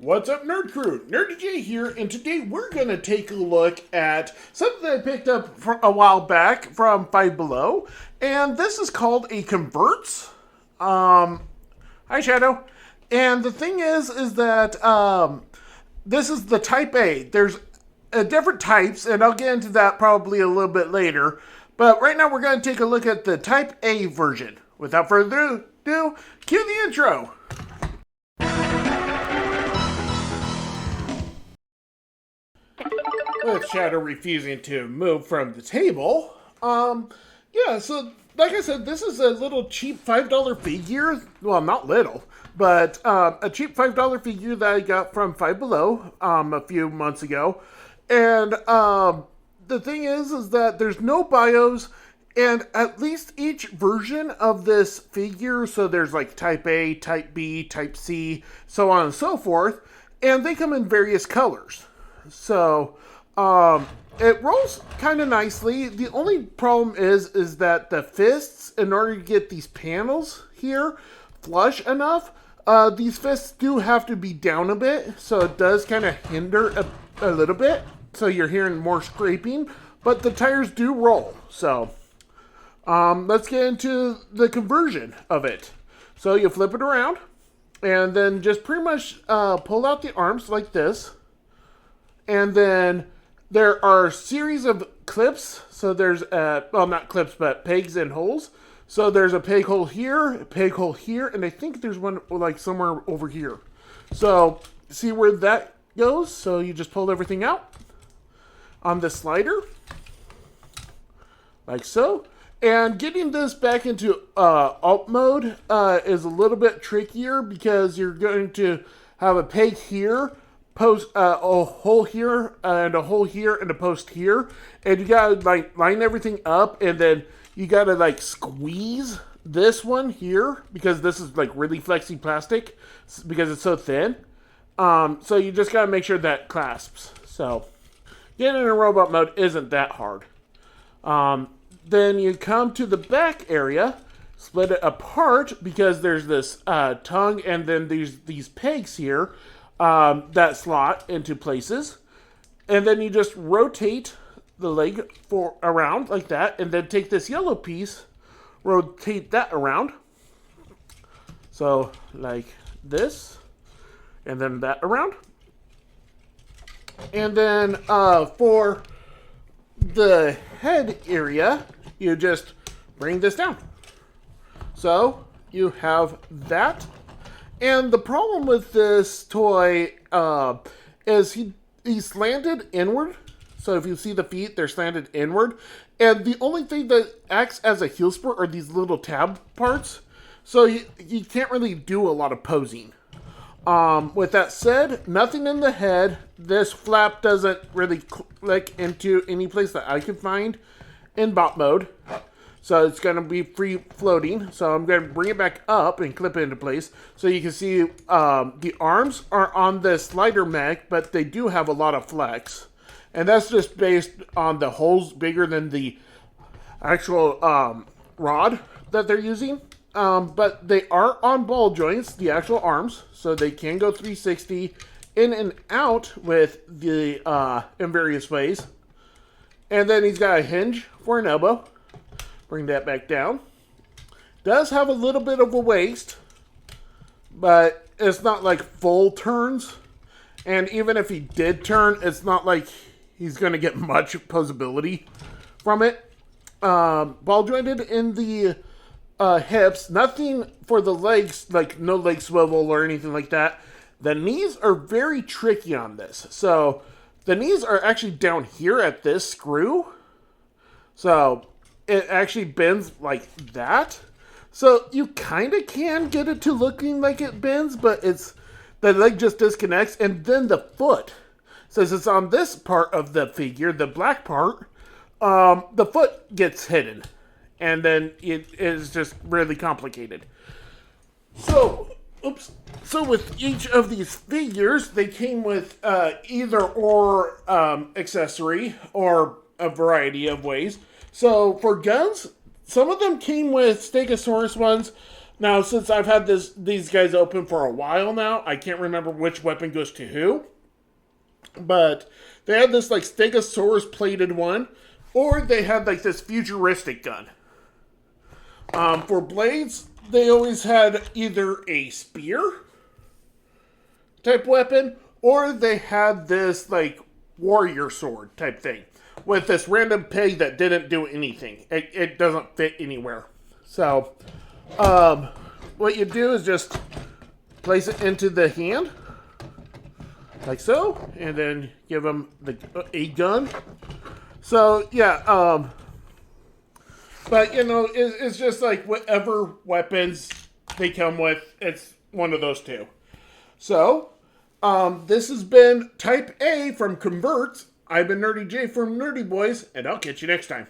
What's up, Nerd Crew? Nurdie J here, and today we're going to take a look at something I picked up from a while back from Five Below, and this is called a Converts. Hi, Shadow. And the thing is that this is the Type A. There's different types, and I'll get into that probably a little bit later. But right now we're going to take a look at the Type A version. Without further ado, cue the intro. With Shadow refusing to move from the table. Yeah, so like I said, this is a little cheap $5 figure. Well, not little, but a cheap $5 figure that I got from Five Below a few months ago. And the thing is that there's no bios, and at least each version of this figure, so there's like Type A, Type B, Type C, so on and so forth, and they come in various colors. So it rolls kind of nicely. The only problem is that the fists, in order to get these panels here flush enough, these fists do have to be down a bit, so it does kind of hinder a little bit. So you're hearing more scraping, but the tires do roll. So let's get into the conversion of it. So you flip it around, and then just pretty much pull out the arms like this. And then there are a series of clips. So there's, well, not clips, but pegs and holes. So there's a peg hole here, and I think there's one like somewhere over here. So see where that goes? So you just pull everything out on the slider, like so. And getting this back into alt mode is a little bit trickier because you're going to have a peg here, post a hole here, and a hole here, and a post here, and you gotta like line everything up, and then you gotta like squeeze this one here because this is like really flexy plastic because it's so thin. So you just gotta make sure that clasps. So getting in a robot mode isn't that hard. Then you come to the back area, split it apart because there's this tongue, and then these pegs here that slot into places, and then you just rotate the leg around like that, and then take this yellow piece, rotate that around, so like this, and then that around, and then for the head area, you just bring this down. So you have that. And the problem with this toy is he's slanted inward. So if you see the feet, they're slanted inward. And the only thing that acts as a heel support are these little tab parts. So you can't really do a lot of posing. With that said, nothing in the head. This flap doesn't really click into any place that I can find in bot mode. So it's going to be free floating. So I'm going to bring it back up and clip it into place. So you can see the arms are on the slider mech, but they do have a lot of flex. And that's just based on the holes bigger than the actual rod that they're using. But they are on ball joints, the actual arms, so they can go 360 in and out with the in various ways. And then he's got a hinge for an elbow. Bring that back down. Does have a little bit of a waist, but it's not like full turns. And even if he did turn, it's not like he's going to get much posability from it. Ball jointed in the hips, nothing for the legs, like no leg swivel or anything like that. The knees are very tricky on this. So the knees are actually down here at this screw. So it actually bends like that. So you kind of can get it to looking like it bends, but the leg just disconnects. And then the foot, since it's on this part of the figure, the black part, the foot gets hidden. And then it is just really complicated. So with each of these figures, they came with either or accessory or a variety of ways. So for guns, some of them came with Stegosaurus ones. Now, since I've had these guys open for a while now, I can't remember which weapon goes to who. But they had this like Stegosaurus plated one, or they had like this futuristic gun. For blades, they always had either a spear type weapon, or they had this like warrior sword type thing with this random peg that didn't do anything. It doesn't fit anywhere. So, what you do is just place it into the hand, like so, and then give them a gun. So, yeah, but, you know, it's just like whatever weapons they come with, it's one of those two. So, this has been Type A from Converts. I've been Nurdie J from Nurdie Boys, and I'll catch you next time.